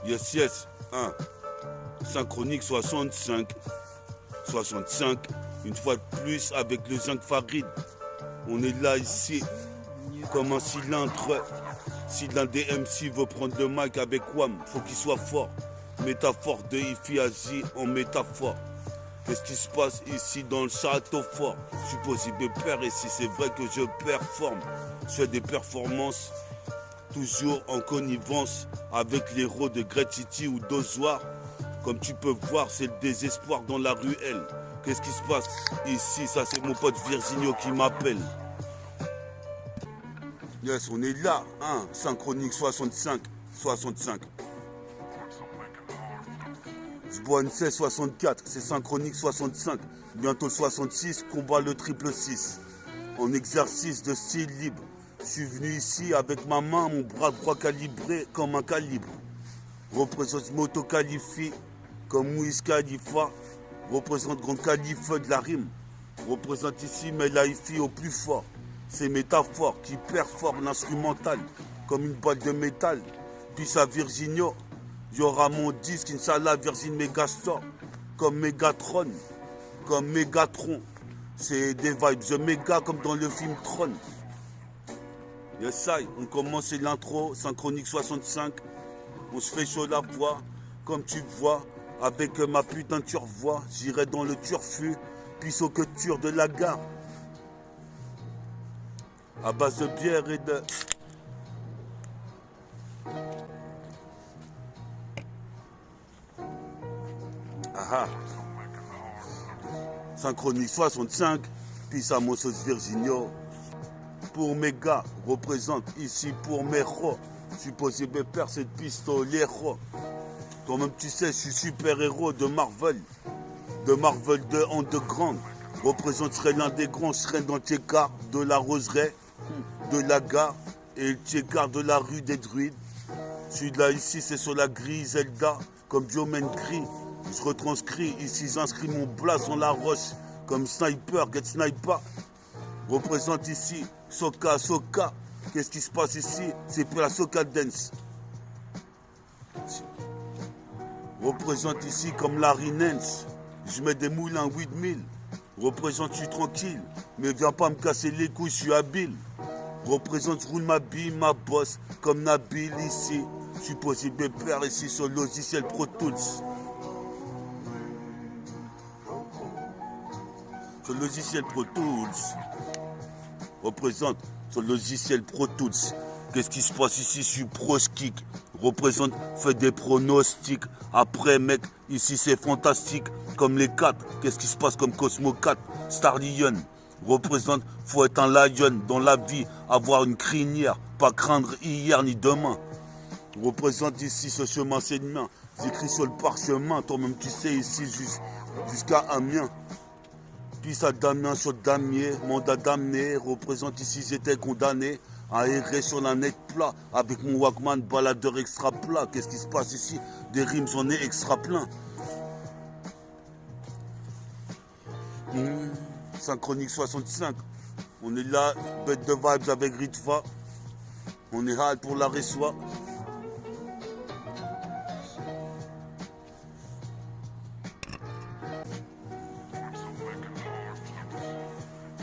Yes, yes. 1. Synchronique 65. 65. Une fois de plus avec le Zinc Farid. On est là ici. Comme un cylindre. Si l'un des MC veut prendre le mic avec Wam, faut qu'il soit fort. Métaphore de Ifi Asie en métaphore. Qu'est-ce qui se passe ici dans le château fort? Je suis possible père ici, c'est vrai que je performe. Je fais des performances toujours en connivence avec les héros de Great City ou d'Ozoir. Comme tu peux voir, c'est le désespoir dans la ruelle. Qu'est-ce qui se passe ici? Ça, c'est mon pote Virginio qui m'appelle. Yes, on est là, hein, Synchronique 65. Zboan 64, c'est Synchronique 65. Bientôt 66, combat le 666. En exercice de style libre. Je suis venu ici avec ma main, mon bras droit calibré comme un calibre. Représente Moto Khalifi comme Wiz Khalifa. Représente Grand Khalife de la rime. Représente ici Melaifi au plus fort. C'est métaphore qui performe l'instrumental comme une balle de métal. Puis à Virginio, il y aura mon disque, Inch'Allah, Virgin Megastore, comme Megatron, comme Megatron. C'est des vibes de méga comme dans le film Tron. Yes, I, on commence l'intro, Synchronique 65. On se fait chaud la voix, comme tu vois, avec ma putain de turvoix. J'irai dans le turfu, puis au couture de la gare. À base de bière et de... Ah. Synchronique 65, puis à mon sauce Virginio. Pour mes gars, représente ici pour mes rois. Je suis possible père cette pistolero. Toi-même tu sais, je suis super-héros de Marvel. De Marvel de Underground. Représenterait l'un des grands, je serais dans le Tchekar de la Roseraie, de la gare et le Tchekar de la rue des Druides. Je suis là ici, c'est sur la grille Zelda, comme Diomène crie. Je retranscris, ici j'inscris mon blason dans la roche, comme sniper, get sniper. Représente ici, Soka, Soka. Qu'est-ce qui se passe ici? C'est pour la Soka Dance. Représente ici comme Larry Nance. Je mets des moulins 8000. Représente, je suis tranquille. Mais viens pas me casser les couilles, je suis habile. Représente, je roule ma bille, ma bosse, comme Nabil ici. Je suis possible père ici sur le logiciel Pro Tools. Sur le logiciel Pro Tools. Représente sur le logiciel Pro Tools. Qu'est-ce qui se passe ici? Je suis pro-skick. Représente, fait des pronostics. Après, mec, ici c'est fantastique. Comme les 4. Qu'est-ce qui se passe comme Cosmo 4? Star Lion. Représente, faut être un lion dans la vie. Avoir une crinière. Pas craindre hier ni demain. Représente ici ce chemin, c'est le mien. J'écris sur le parchemin. Toi-même, tu sais, ici jusqu'à Amiens. Puis à Damien sur Damier, mandat d'amener, représente ici, j'étais condamné à errer sur la net plat, avec mon Walkman baladeur extra plat. Qu'est-ce qui se passe ici? Des rimes, j'en ai extra plein. Synchronique 65, on est là, bête de vibes avec Ritva. On est hal pour la Ressoie.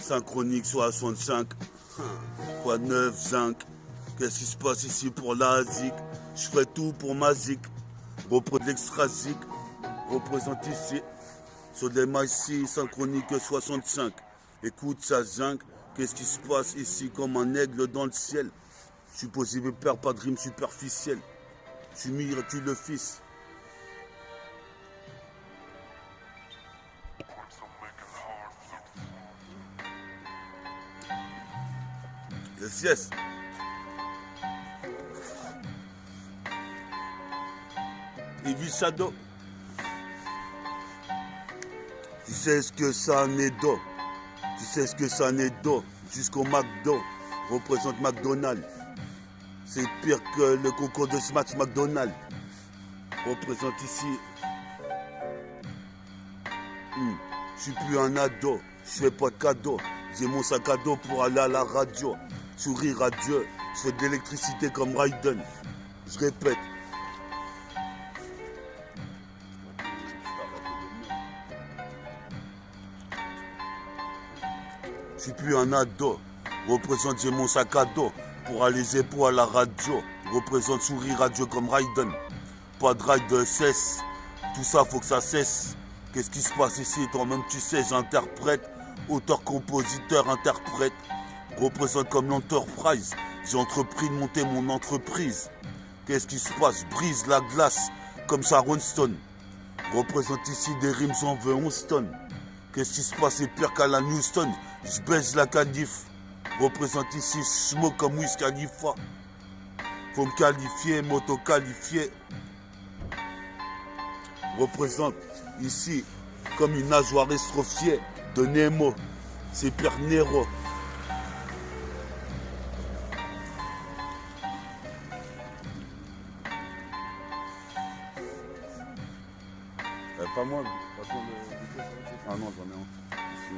Synchronique 65, quoi de neuf, zinc. Qu'est-ce qui se passe ici pour la zik? Je ferai tout pour ma zik. Représente l'extra zik. Représente ici, sur les maïs, Synchronique 65. Écoute ça, zinc. Qu'est-ce qui se passe ici comme un aigle dans le ciel? Je suis possible père, pas de rime superficielle. Je suis miraculeux le fils. Yes, yes. Evil Shadow. Tu sais ce que ça en est d'eau. Tu sais ce que ça en est d'eau. Jusqu'au McDo. Représente McDonald's. C'est pire que le concours de Smash McDonald's. Représente ici. Je suis plus un ado. Je fais pas de cadeau. J'ai mon sac à dos pour aller à la radio. Sourire à Dieu. Je fais de l'électricité comme Raiden. Je répète. plus un ado. Représente j'ai mon sac à dos pour aller zépo à la radio. Représente sourire radio comme Raiden. Pas de ride de cesse. Tout ça faut que ça cesse. Qu'est-ce qui se passe ici? Toi-même tu sais, j'interprète. Auteur, compositeur, interprète. Représente comme l'Enterprise. J'ai entrepris de monter mon entreprise. Qu'est-ce qui se passe? Brise la glace comme Sharon Stone. Représente ici des rimes en veut 11 tonnes. Qu'est-ce qui se passe? C'est pire qu'à la Houston. Je baise la calife. Représente ici smoke comme Wiz Khalifa. Faut me qualifier, m'auto-qualifier. Représente ici comme une nageoire estrophiée de Nemo. C'est Père Nero. Pas moi, ah non, j'en ai un. Ici.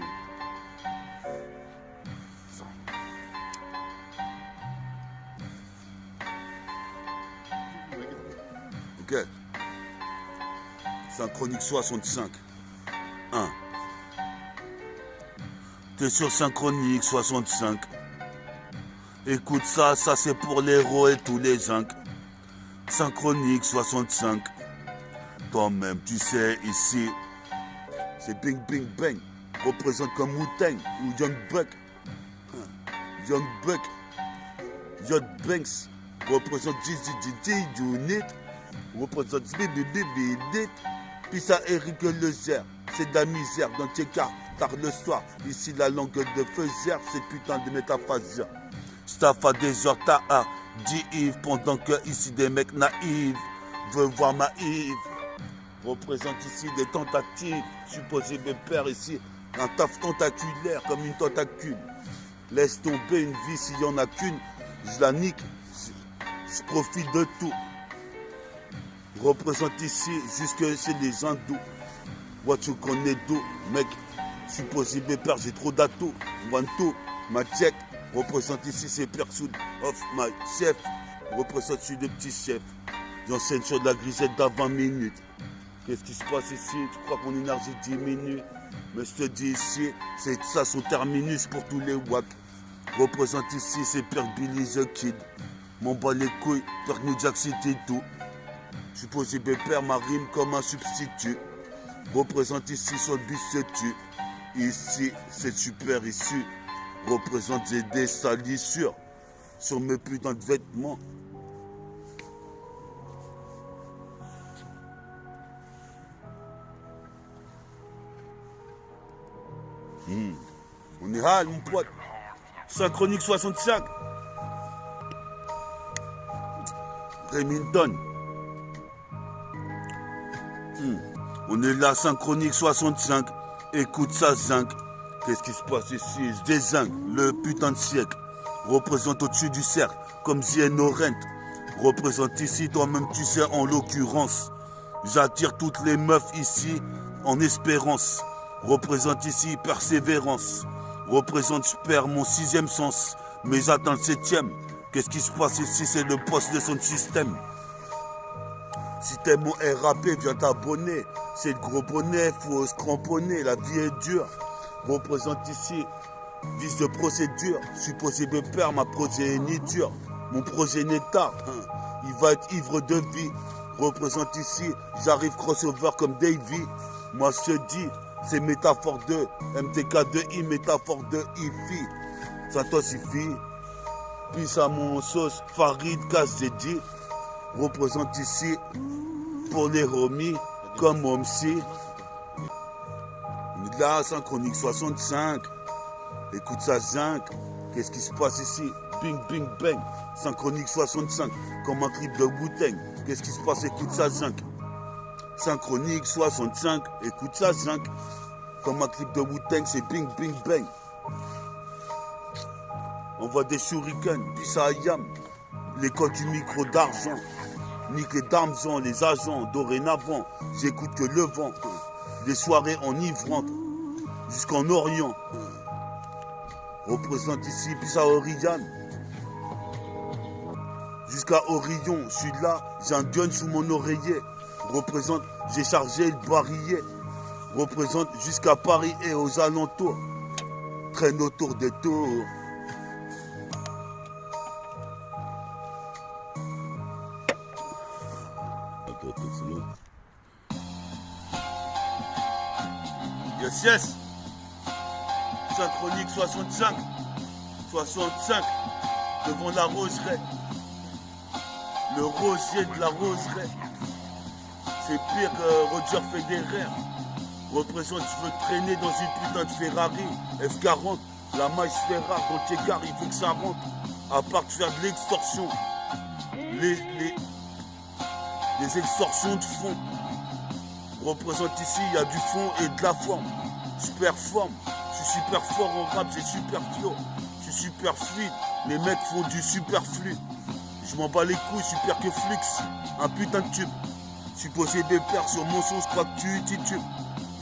Ça. Ok. Synchronique 65. 1. T'es sur Synchronique 65. Écoute ça, ça c'est pour les héros et tous les zincs. Synchronique 65. Toi-même, tu sais, ici, c'est Bing Bing Bang. Représente comme Wu-Tang ou Young Buck. Young Buck. Young Banks. Représente Gigi Unit. Représente Bibi. Puis ça, Eric Leger. C'est de la misère dans tes cartes. Tard le soir, ici la langue de Feuzère, c'est putain de métaphasia. Staff à des heures, t'as à dit Yves, pendant que ici des mecs naïfs veulent voir ma Yves. Représente ici des tentatives, supposé mes pères ici, un taf tentaculaire comme une tentacule. Laisse tomber une vie s'il n'y en a qu'une, je la nique, je profite de tout. Représente ici jusque chez les hindous. What tu connais d'où, mec, supposé mes pères, j'ai trop d'atos. Wanto, ma check, représente ici ces personnes of my chef. Représente ici des petits chefs. J'enseigne sur de la grisette d'à 20 minutes. Qu'est-ce qui se passe ici? Tu crois que mon énergie diminue? Mais je te dis ici, c'est ça son terminus pour tous les wacks. Représente ici, c'est Père Billy the Kid. M'en bats les couilles, Père New Jack City tout. Supposé père ma rime comme un substitut. Représente ici, son bus se tue. Ici, c'est super issu. Représente j'ai des salissures sur mes putains de vêtements. On est hal, mon pote. Synchronique 65. Remington. On est là, Synchronique 65. Écoute ça, zinc. Qu'est-ce qui se passe ici? Je dézingue le putain de siècle. Représente au-dessus du cercle, comme Zien Orent. Représente ici, toi-même tu sais, en l'occurrence. J'attire toutes les meufs ici, en espérance. Représente ici, persévérance. Représente, je perds mon 6e sens, mais j'atteins le 7e. Qu'est-ce qui se passe ici? C'est le poste de son système. Si t'aimes mon RAP, viens t'abonner. C'est le gros bonnet, faut se cramponner, la vie est dure. Représente ici, vice de procédure. Supposé me perdre ma progéniture. Mon progéniteur, il va être ivre de vie. Représente ici, j'arrive crossover comme Davy. Moi je te dis, c'est métaphore de MTK2I, métaphore de IFI. Ça toi suffit. Puis à mon sauce, Farid Kazedi. Représente ici, pour les homies, comme Omsi. On est là, Synchronique 65. Écoute ça, zinc. Qu'est-ce qui se passe ici? Bing, bing, bang. Synchronique 65, comme un clip de Wu-Tang. Qu'est-ce qui se passe? Écoute ça, zinc. Synchronique 65, écoute ça, zinc. Comme un clip de Wu-Tang, c'est bing, bing, bang. On voit des shurikens, puis ça yam. L'école du micro d'argent. Nique les dames, les agents, dorénavant. J'écoute que le vent. Les soirées enivrantes, jusqu'en Orient. Représente ici, puis ça Oriane. Jusqu'à Orion, je suis là, j'ai un gun sous mon oreiller. Représente, j'ai chargé le barillet. Représente jusqu'à Paris et aux alentours. traîne autour des tours. Yes, yes. Synchronique 65. 65. Devant la roseraie. Le rosier de la roseraie. C'est pire que Roger Federer. Représente, je veux traîner dans une putain de Ferrari. F40. La maille se fait rare dans le Tchégard, il faut que ça rentre. À part de faire de l'extorsion. Des extorsions de fond. Représente ici, il y a du fond et de la forme. Je performe, je suis super fort en rap, j'ai super flow. Je suis super fluide, les mecs font du superflu. Je m'en bats les couilles, je suis pire que Flux. Un putain de tube. Je suis posé des pertes sur mon son, je crois que tu titubes.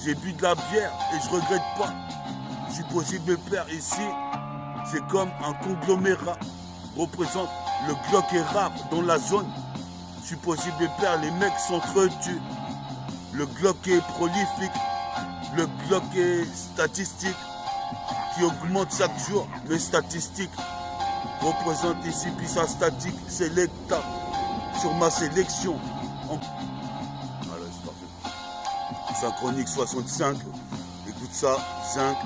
J'ai bu de la bière et je regrette pas. Je suis posé des pertes ici, c'est comme un conglomérat. Représente le Glock est rare dans la zone. Je suis posé des pertes, les mecs s'entretuent. Le Glock est prolifique, le Glock est statistique, qui augmente chaque jour. Mes statistiques représentent ici puissance statique, sélecta sur ma sélection. Voilà, c'est parfait. Synchronique 65, écoute ça, 5.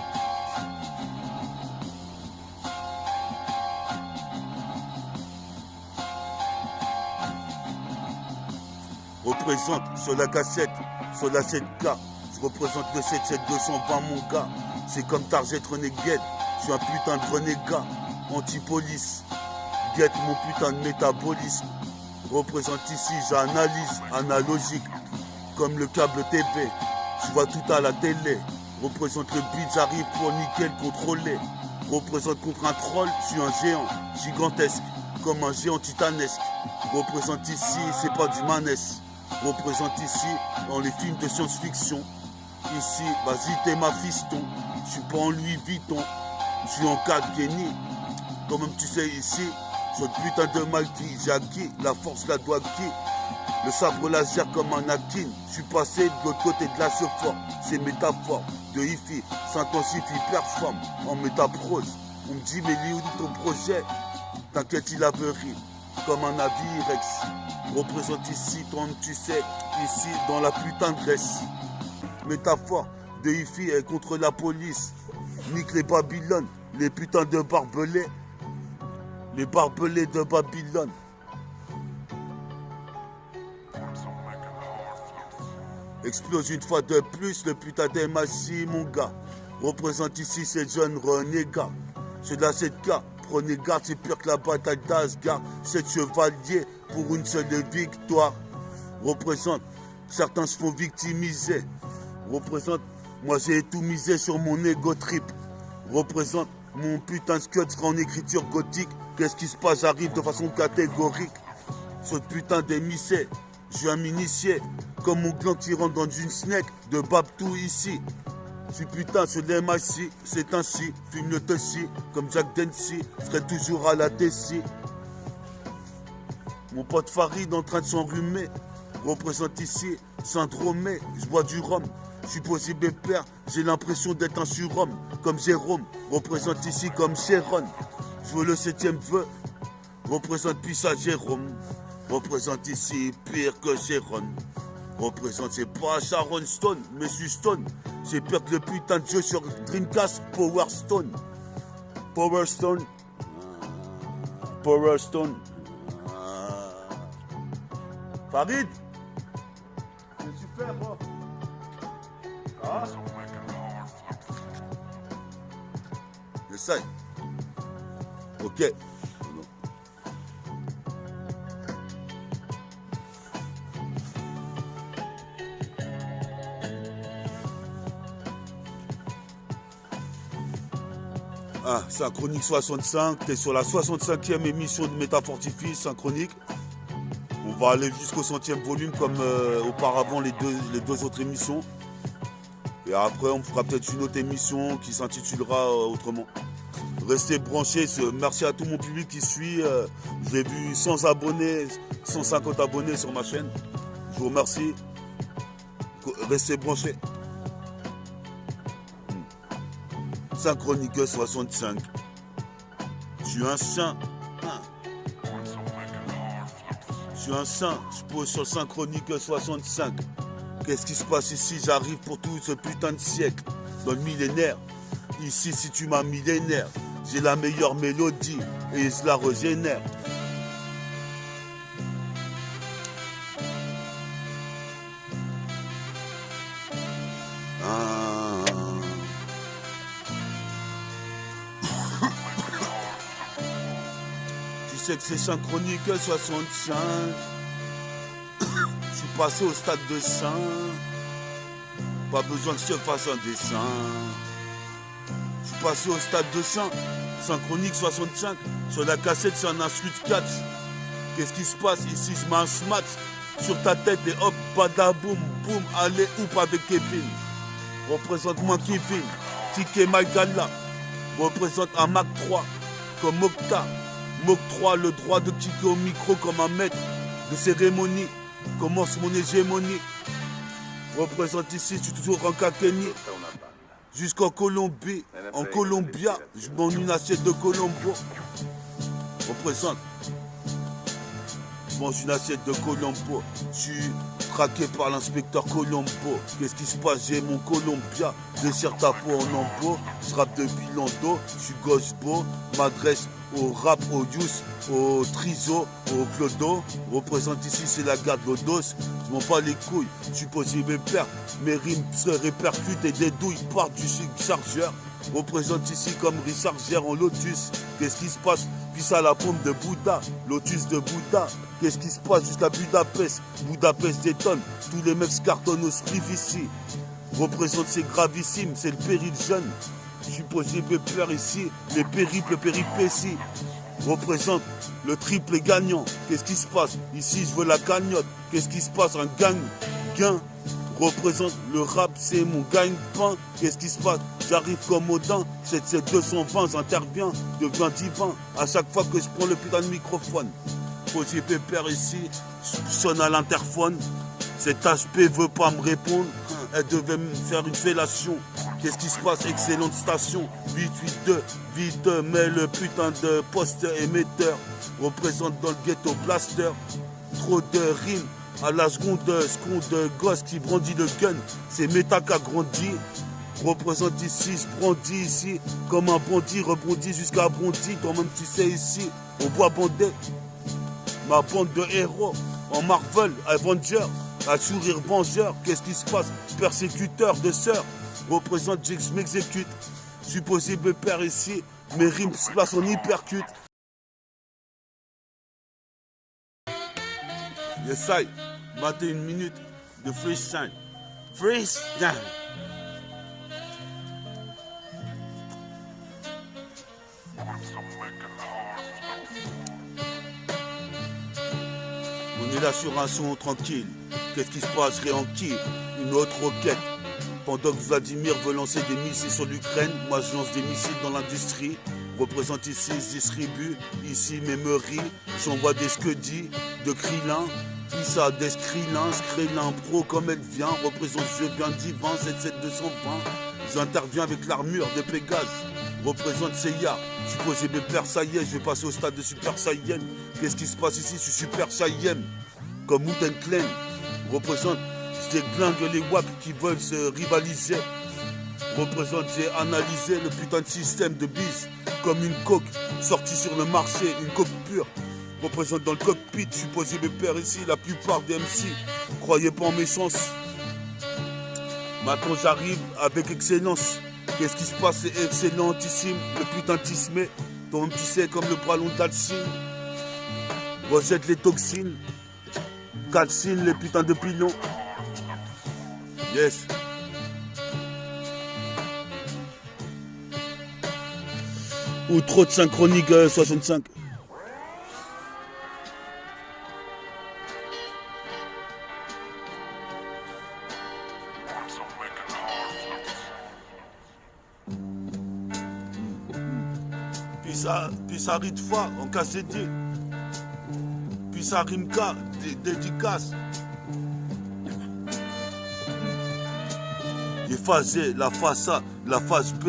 Représente sur la cassette, sur la 7K, je représente le 77220 mon gars. C'est comme Target Renegade, je suis un putain de renégat, anti-police. Guette mon putain de métabolisme. Représente ici, j'analyse, analogique, comme le câble TV. Je vois tout à la télé. Représente le beat, j'arrive pour nickel contrôler. Représente contre un troll, je suis un géant, gigantesque, comme un géant titanesque. Représente ici, c'est pas du manès. Représente ici dans les films de science-fiction. Ici, vas-y t'es ma fiston. Je suis pas en Louis Vuitton. Je suis en 4 Kenny. Toi-même tu sais ici, cette putain de Malki, j'ai acquis la force, la doigt qui. Le sabre laser comme un Akin. Je suis passé de l'autre côté de la fort. C'est métaphore de hi-fi, s'intensifie, performe en métaprose. On me dit mais Léo, ton projet, t'inquiète il averie. Comme un navire Rex. Représente ici, toi tu sais, ici dans la putain de Grèce. Métaphore de hi-fi est contre la police. Nique les Babylone, les putains de barbelés. Les barbelés de Babylone. Explose une fois de plus le putain d'MHC, mon gars. Représente ici ces jeunes renégats. C'est de la 7K. Prenez garde, c'est pire que la bataille d'Asgard. 7 chevaliers pour une seule victoire. Représente, certains se font victimiser. Représente, moi j'ai tout misé sur mon ego trip. Représente, mon putain de scud sera en écriture gothique. Qu'est-ce qui se passe? J'arrive de façon catégorique. Ce putain d'émissé, je viens m'initier. Comme mon gland qui rentre dans une snake de Babtou ici. Je suis putain sur l'MHC, c'est ainsi, fume le Tessie, comme Jack Dempsey, je serai toujours à la Tessie. Mon pote Farid en train de s'enrhumer, représente ici, syndromé, je bois du rhum, je suis possible père, j'ai l'impression d'être un surhomme, comme Jérôme, représente ici comme Sharon, je veux le 7e vœu, représente puis ça Jérôme, représente ici pire que Jérôme. Représente, c'est pas Sharon Stone, Monsieur Stone. C'est pire que le putain de jeu sur Dreamcast, Power Stone. Power Stone. Power Stone. Farid. C'est super, moi. Ah. Essaye. Ok. Ah, Synchronique 65, t'es sur la 65e émission de Métafortifie, Synchronique. On va aller jusqu'au 100e volume comme auparavant les deux autres émissions. Et après, on fera peut-être une autre émission qui s'intitulera autrement. Restez branchés, merci à tout mon public qui suit. J'ai vu 100 abonnés, 150 abonnés sur ma chaîne. Je vous remercie. Restez branchés. Synchronique 65. Je suis un saint. Je suis un saint. Je pose sur Synchronique 65. Qu'est-ce qui se passe ici? J'arrive pour tout ce putain de siècle. Dans le millénaire. Ici, si tu m'as millénaire, j'ai la meilleure mélodie et je la régénère. Tu sais que c'est Synchronique 65. Je suis passé au stade de saint. Pas besoin que je te fasse un dessin. Je suis passé au stade de saint. Synchronique 65. Sur la cassette, c'est un insulte 4. Qu'est-ce qui se passe ici? Je mets un smat sur ta tête et hop, badaboum, boum, allez, oup avec Kevin. Représente-moi Kevin. Tike Maïgala. Représente un Mac 3 comme Mokta. Mok 3, le droit de kicker au micro comme un maître de cérémonie. Commence mon hégémonie. Représente ici, je suis toujours en Kakeni. Jusqu'en Colombie. En Colombia, je mange une assiette de Colombo. Représente. Je mange une assiette de Colombo. Je suis traqué par l'inspecteur Colombo. Qu'est-ce qui se passe? J'ai mon Colombia. Déchire ta peau en embo. Je rappe depuis Lando. Je suis gauche beau. M'adresse au rap, au Yous, au Trizo, au Clodo. Représente ici, c'est la garde Lodos. Je m'en bats les couilles. Je suis posé mes pères. Mes rimes se répercutent et des douilles partent du chargeur. Représente ici comme Richard Gère en Lotus. Qu'est-ce qui se passe? Puis à la pompe de Bouddha, Lotus de Bouddha. Qu'est-ce qui se passe jusqu'à Budapest? Budapest détonne, tous les mecs se cartonnent au spliff ici. Représente, c'est gravissime, c'est le péril jeune. Je suis posé peur ici, les péripéties. Représente le triple gagnant. Qu'est-ce qui se passe? Ici, je veux la cagnotte. Qu'est-ce qui se passe? Un gain. Représente le rap, c'est mon gagne-pain. Qu'est-ce qui se passe? J'arrive comme Odin. 77220, j'interviens, deviens divin. À chaque fois que je prends le putain de microphone. Posé pépère ici, je sonne à l'interphone. Cette HP veut pas me répondre. Elle devait me faire une fellation. Qu'est-ce qui se passe? Excellente station. 882, vite, mets le putain de poste émetteur. Représente dans le ghetto blaster. Trop de rimes. À la seconde gosse qui brandit le gun. C'est Méta qui a grandi. Représente ici, je brandis ici. Comme un bandit, rebondis jusqu'à Bondy. Toi-même tu sais ici, au bois bandé. Ma bande de héros. En Marvel, Avenger. À sourire vengeur. Qu'est-ce qui se passe? Persécuteur de sœurs. Représente, je m'exécute. Supposé me père ici. Mes rimes se placent en hypercute. Essaye, 21 minutes de freestyle. Freestyle. On est là sur un son tranquille. Qu'est-ce qui se passe? Réanquille, une autre roquette. Pendant que Vladimir veut lancer des missiles sur l'Ukraine, moi je lance des missiles dans l'industrie. Représente ici, je distribue. Ici, mes meuries. J'envoie des skedis, de Krillin. Puis ça, des Krillin pro comme elle vient. Représente, je viens divin, 77220. J'interviens avec l'armure de Pégase. Représente Seiya. Je suis posé mes pères, ça y est, je vais passer au stade de Super Saiyan. Qu'est-ce qui se passe ici? Je suis Super Saiyan. Comme Wooden Clan. Représente, je déglingue les WAP qui veulent se rivaliser. Représente, j'ai analysé le putain de système de bise. Comme une coque sortie sur le marché, une coque pure. Représente dans le cockpit, je suis posé mes pères ici, la plupart des MC. Croyez pas en mes chances. Maintenant j'arrive avec excellence. Qu'est-ce qui se passe? C'est excellentissime, le putain de tismé. Toi-même tu sais, comme le ballon d'Alcine. Rejette les toxines. Calcine les putains de pilons. Yes. Ou trop de Synchronique 65. Puis ça rite fois en KCD. Puis ça rime K, dédicace. Il est phasé, la face A, la face B.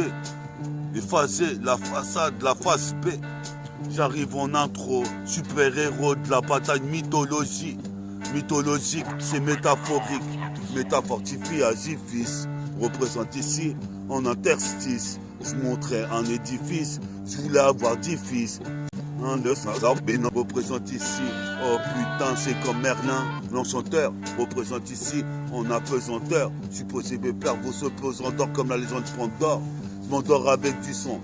effacer la façade, la face B. J'arrive en intro, super-héros de la bataille mythologie. Mythologique, c'est métaphorique. Métafortifie agifis. Représente ici en interstice. Je montrais un édifice, je voulais avoir 10 fils. Le Saint-Arbénin représente ici. Oh putain, c'est comme Merlin, l'enchanteur représente ici en apesanteur. Supposé mes pères, vos opposants d'or comme la légende Pandore. Je m'endors avec du son.